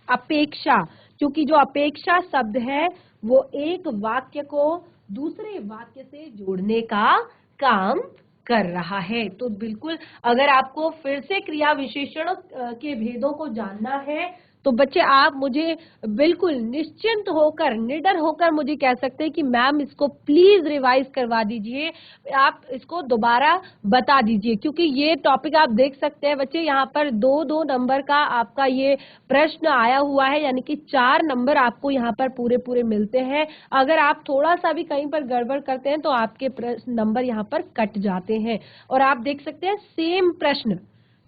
अपेक्षा। क्योंकि जो अपेक्षा शब्द है वो एक वाक्य को दूसरे वाक्य से जोड़ने का काम कर रहा है। तो बिल्कुल, अगर आपको फिर से क्रिया विशेषण के भेदों को जानना है तो बच्चे आप मुझे बिल्कुल निश्चिंत होकर, निडर होकर मुझे कह सकते हैं कि मैम इसको प्लीज रिवाइज करवा दीजिए, आप इसको दोबारा बता दीजिए। क्योंकि ये टॉपिक आप देख सकते हैं बच्चे, यहाँ पर 2-2 नंबर का आपका ये प्रश्न आया हुआ है, यानी कि 4 नंबर आपको यहाँ पर पूरे पूरे मिलते हैं। अगर आप थोड़ा सा भी कहीं पर गड़बड़ करते हैं तो आपके नंबर यहाँ पर कट जाते हैं। और आप देख सकते हैं सेम प्रश्न,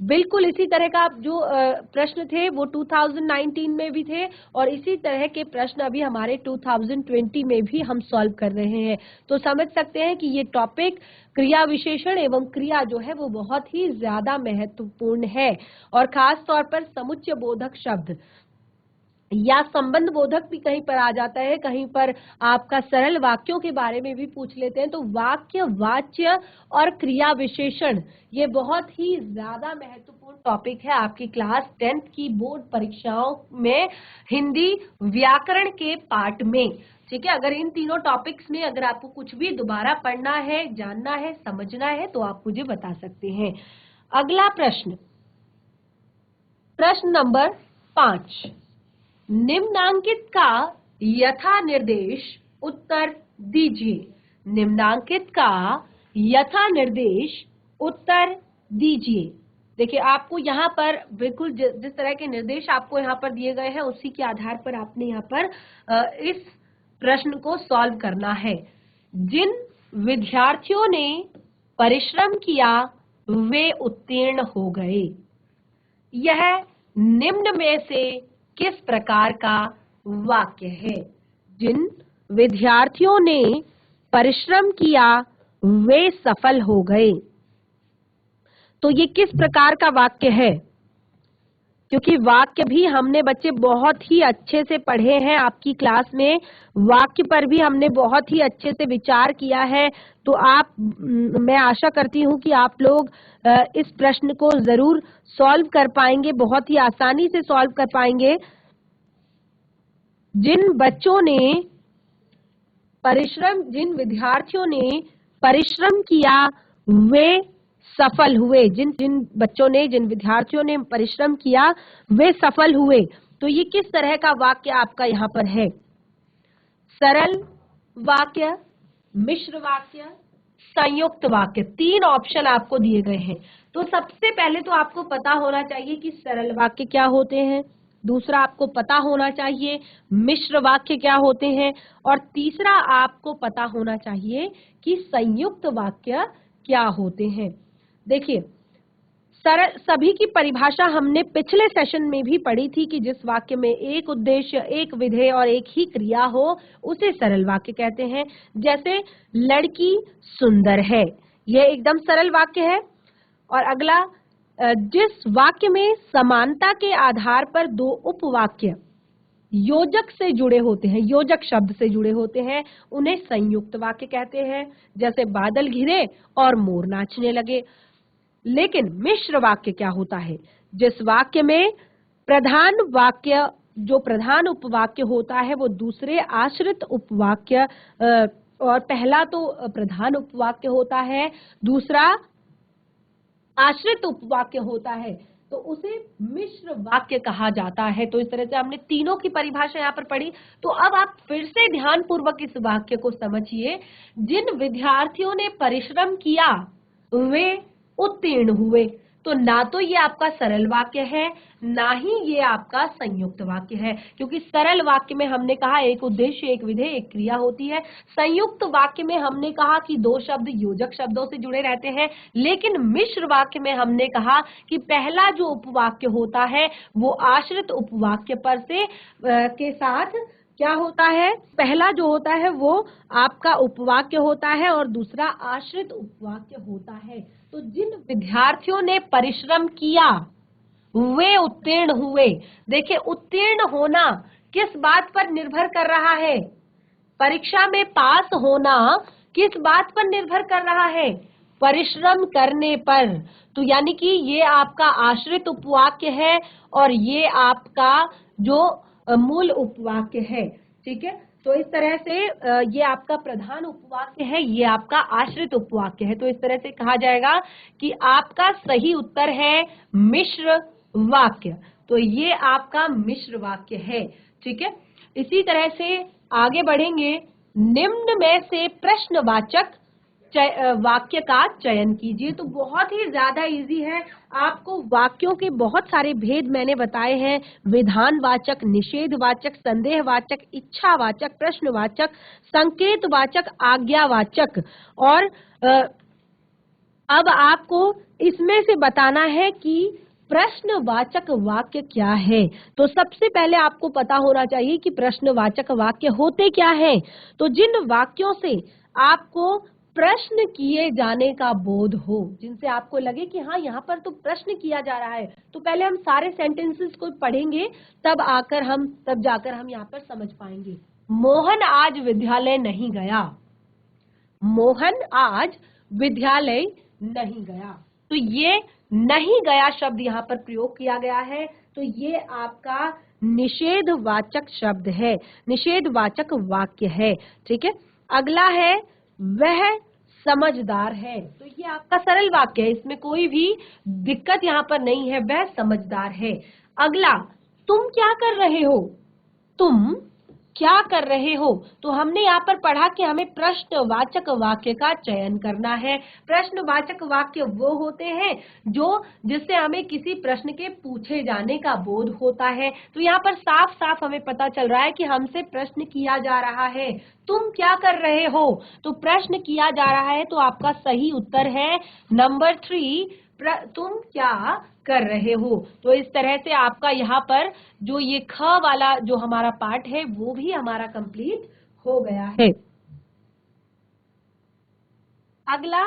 बिल्कुल इसी तरह का जो प्रश्न थे वो 2019 में भी थे और इसी तरह के प्रश्न अभी हमारे 2020 में भी हम सॉल्व कर रहे हैं। तो समझ सकते हैं कि ये टॉपिक क्रिया विशेषण एवं क्रिया जो है वो बहुत ही ज्यादा महत्वपूर्ण है। और खास तौर पर समुच्चय बोधक शब्द या संबंध बोधक भी कहीं पर आ जाता है, कहीं पर आपका सरल वाक्यों के बारे में भी पूछ लेते हैं। तो वाक्य, वाच्य और क्रिया विशेषण ये बहुत ही ज्यादा महत्वपूर्ण टॉपिक है आपकी क्लास 10th की बोर्ड परीक्षाओं में हिंदी व्याकरण के पार्ट में। ठीक है, अगर इन तीनों टॉपिक्स में अगर आपको कुछ भी दोबारा पढ़ना है, जानना है, समझना है तो आप मुझे बता सकते हैं। अगला प्रश्न, प्रश्न नंबर 5, निम्नांकित का यथा निर्देश उत्तर दीजिए। निम्नांकित का यथा निर्देश उत्तर दीजिए। देखिए, आपको यहाँ पर बिल्कुल जिस तरह के निर्देश आपको यहाँ पर दिए गए हैं उसी के आधार पर आपने यहाँ पर इस प्रश्न को सॉल्व करना है। जिन विद्यार्थियों ने परिश्रम किया वे उत्तीर्ण हो गए। यह निम्न में से किस प्रकार का वाक्य है? जिन विद्यार्थियों ने परिश्रम किया वे सफल हो गए। तो ये किस प्रकार का वाक्य है? क्योंकि वाक्य भी हमने बच्चे बहुत ही अच्छे से पढ़े हैं आपकी क्लास में, वाक्य पर भी हमने बहुत ही अच्छे से विचार किया है। तो आप, मैं आशा करती हूं कि आप लोग इस प्रश्न को जरूर सॉल्व कर पाएंगे, बहुत ही आसानी से सॉल्व कर पाएंगे। जिन विद्यार्थियों ने परिश्रम किया वे सफल हुए। जिन विद्यार्थियों ने परिश्रम किया वे सफल हुए। तो ये किस तरह का वाक्य आपका यहाँ पर है? सरल वाक्य, मिश्र वाक्य, संयुक्त वाक्य, 3 ऑप्शन आपको दिए गए हैं। तो सबसे पहले तो आपको पता होना चाहिए कि सरल वाक्य क्या होते हैं, दूसरा आपको पता होना चाहिए मिश्र वाक्य क्या होते हैं, और तीसरा आपको पता होना चाहिए कि संयुक्त वाक्य क्या होते हैं। देखिए, सरल सभी की परिभाषा हमने पिछले सेशन में भी पढ़ी थी कि जिस वाक्य में एक उद्देश्य, एक विधेय और एक ही क्रिया हो उसे सरल वाक्य कहते हैं। जैसे लड़की सुंदर है, यह एकदम सरल वाक्य है। और अगला, जिस वाक्य में समानता के आधार पर 2 उपवाक्य योजक से जुड़े होते हैं, योजक शब्द से जुड़े होते हैं, उन्हें संयुक्त वाक्य कहते हैं। जैसे बादल घिरे और मोर नाचने लगे। लेकिन मिश्र वाक्य क्या होता है? जिस वाक्य में प्रधान वाक्य, जो प्रधान उपवाक्य होता है वो दूसरे आश्रित उपवाक्य, और पहला तो प्रधान उपवाक्य होता है, दूसरा आश्रित उपवाक्य होता है, तो उसे मिश्र वाक्य कहा जाता है। तो इस तरह से हमने तीनों की परिभाषा यहाँ पर पढ़ी। तो अब आप फिर से ध्यान पूर्वक इस वाक्य को समझिए। जिन विद्यार्थियों ने परिश्रम किया वे उत्तीर्ण हुए। तो ना तो ये आपका सरल वाक्य है, ना ही ये आपका संयुक्त वाक्य है, क्योंकि सरल वाक्य में हमने कहा एक उद्देश्य, एक विधेय, एक क्रिया होती है। संयुक्त वाक्य में हमने कहा कि दो शब्द योजक शब्दों से जुड़े रहते हैं, लेकिन मिश्र वाक्य में हमने कहा कि पहला जो उपवाक्य होता है वो आश्रित उपवाक्य पर से के साथ क्या होता है, पहला जो होता है वो आपका उपवाक्य होता है और दूसरा आश्रित उपवाक्य होता है। तो जिन विद्यार्थियों ने परिश्रम किया वे उत्तीर्ण हुए। देखिए, उत्तीर्ण होना किस बात पर निर्भर कर रहा है? परीक्षा में पास होना किस बात पर निर्भर कर रहा है? परिश्रम करने पर। तो यानी कि ये आपका आश्रित उपवाक्य है और ये आपका जो मूल उपवाक्य है। ठीक है, तो इस तरह से ये आपका प्रधान उपवाक्य है, ये आपका आश्रित उपवाक्य है। तो इस तरह से कहा जाएगा कि आपका सही उत्तर है मिश्र वाक्य। तो ये आपका मिश्र वाक्य है। ठीक है, इसी तरह से आगे बढ़ेंगे। निम्न में से प्रश्नवाचक वाक्य का चयन कीजिए। तो बहुत ही ज्यादा इजी है, आपको वाक्यों के बहुत सारे भेद मैंने बताए हैं। विधानवाचक, निषेधवाचक, संदेहवाचक, इच्छावाचक, प्रश्नवाचक, संकेतवाचक, आज्ञावाचक। और अब आपको इसमें से बताना है कि प्रश्नवाचक वाक्य क्या है। तो सबसे पहले आपको पता होना चाहिए कि प्रश्नवाचक वाक्य होते क्या हैं। तो जिन वाक्यों से आपको प्रश्न किए जाने का बोध हो, जिनसे आपको लगे कि हाँ यहाँ पर तो प्रश्न किया जा रहा है, तो पहले हम सारे सेंटेंसेस को पढ़ेंगे, तब जाकर हम यहाँ पर समझ पाएंगे। मोहन आज विद्यालय नहीं गया। मोहन आज विद्यालय नहीं गया। तो ये नहीं गया शब्द यहाँ पर प्रयोग किया गया है। तो ये आपका निषेधवाचक शब्द है, निषेधवाचक वाक्य है। ठीक है, अगला है वह समझदार है। तो ये आपका सरल वाक्य है, इसमें कोई भी दिक्कत यहाँ पर नहीं है, वह समझदार है। अगला, तुम क्या कर रहे हो? तुम क्या कर रहे हो? तो हमने यहाँ पर पढ़ा कि हमें प्रश्नवाचक वाक्य का चयन करना है। प्रश्नवाचक वाक्य वो होते हैं जिससे हमें किसी प्रश्न के पूछे जाने का बोध होता है। तो यहाँ पर साफ साफ हमें पता चल रहा है कि हमसे प्रश्न किया जा रहा है, तुम क्या कर रहे हो? तो प्रश्न किया जा रहा है, तो आपका सही उत्तर है नंबर 3, तुम क्या कर रहे हो। तो इस तरह से आपका यहाँ पर जो ये ख वाला जो हमारा पार्ट है वो भी हमारा कंप्लीट हो गया है। अगला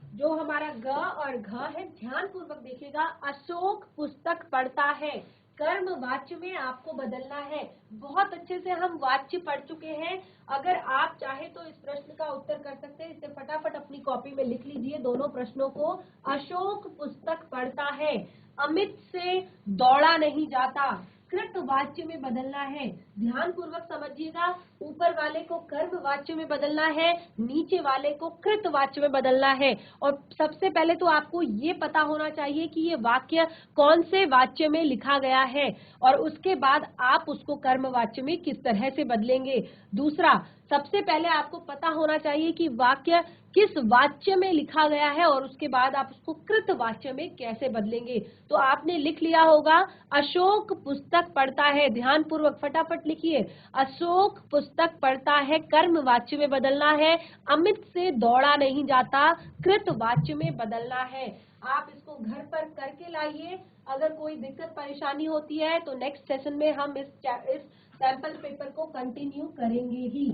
जो हमारा ग और घ है, ध्यान पूर्वक देखिएगा। अशोक पुस्तक पढ़ता है, कर्म वाच्य में आपको बदलना है। बहुत अच्छे से हम वाच्य पढ़ चुके हैं। अगर आप चाहे तो इस प्रश्न का उत्तर कर सकते हैं, इसे फटाफट अपनी कॉपी में लिख लीजिए दोनों प्रश्नों को। अशोक पुस्तक पढ़ता है, अमित से दौड़ा नहीं जाता, कृत वाच्य में बदलना है। ध्यान पूर्वक समझिएगा, ऊपर वाले को कर्म वाच्य में बदलना है, नीचे वाले को कृत वाच्य में बदलना है। और सबसे पहले तो आपको ये पता होना चाहिए कि ये वाक्य कौन से वाच्य में लिखा गया है, और उसके बाद आप उसको कर्म वाच्य में किस तरह से बदलेंगे। दूसरा, सबसे पहले आपको पता होना चाहिए कि वाक्य किस वाच्य में लिखा गया है और उसके बाद आप उसको कृत वाच्य में कैसे बदलेंगे। तो आपने लिख लिया होगा अशोक पुस्तक पढ़ता है, ध्यान पूर्वक फटाफट लिखिए। अशोक पुस्तक पढ़ता है, कर्म वाच्य में बदलना है। अमित से दौड़ा नहीं जाता, कृत वाच्य में बदलना है। आप इसको घर पर करके लाइए। अगर कोई दिक्कत परेशानी होती है तो नेक्स्ट सेशन में हम इस सैंपल पेपर को कंटिन्यू करेंगे ही।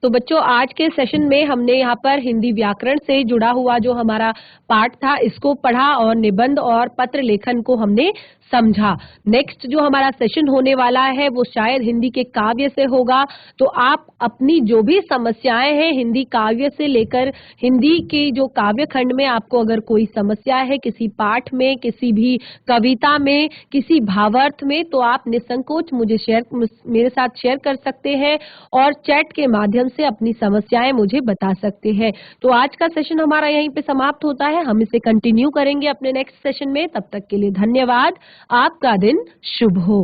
तो बच्चों, आज के सेशन में हमने यहाँ पर हिंदी व्याकरण से जुड़ा हुआ जो हमारा पाठ था इसको पढ़ा और निबंध और पत्र लेखन को हमने समझा। नेक्स्ट जो हमारा सेशन होने वाला है वो शायद हिंदी के काव्य से होगा। तो आप अपनी जो भी समस्याएं हैं हिंदी काव्य से लेकर हिंदी के जो काव्य खंड में आपको अगर कोई समस्या है किसी पाठ में, किसी भी कविता में, किसी भावार्थ में, तो आप निसंकोच मेरे साथ शेयर कर सकते हैं और चैट के माध्यम से अपनी समस्याएं मुझे बता सकते हैं। तो आज का सेशन हमारा यहीं पे समाप्त होता है। हम इसे कंटिन्यू करेंगे अपने नेक्स्ट सेशन में। तब तक के लिए धन्यवाद। आपका दिन शुभ हो।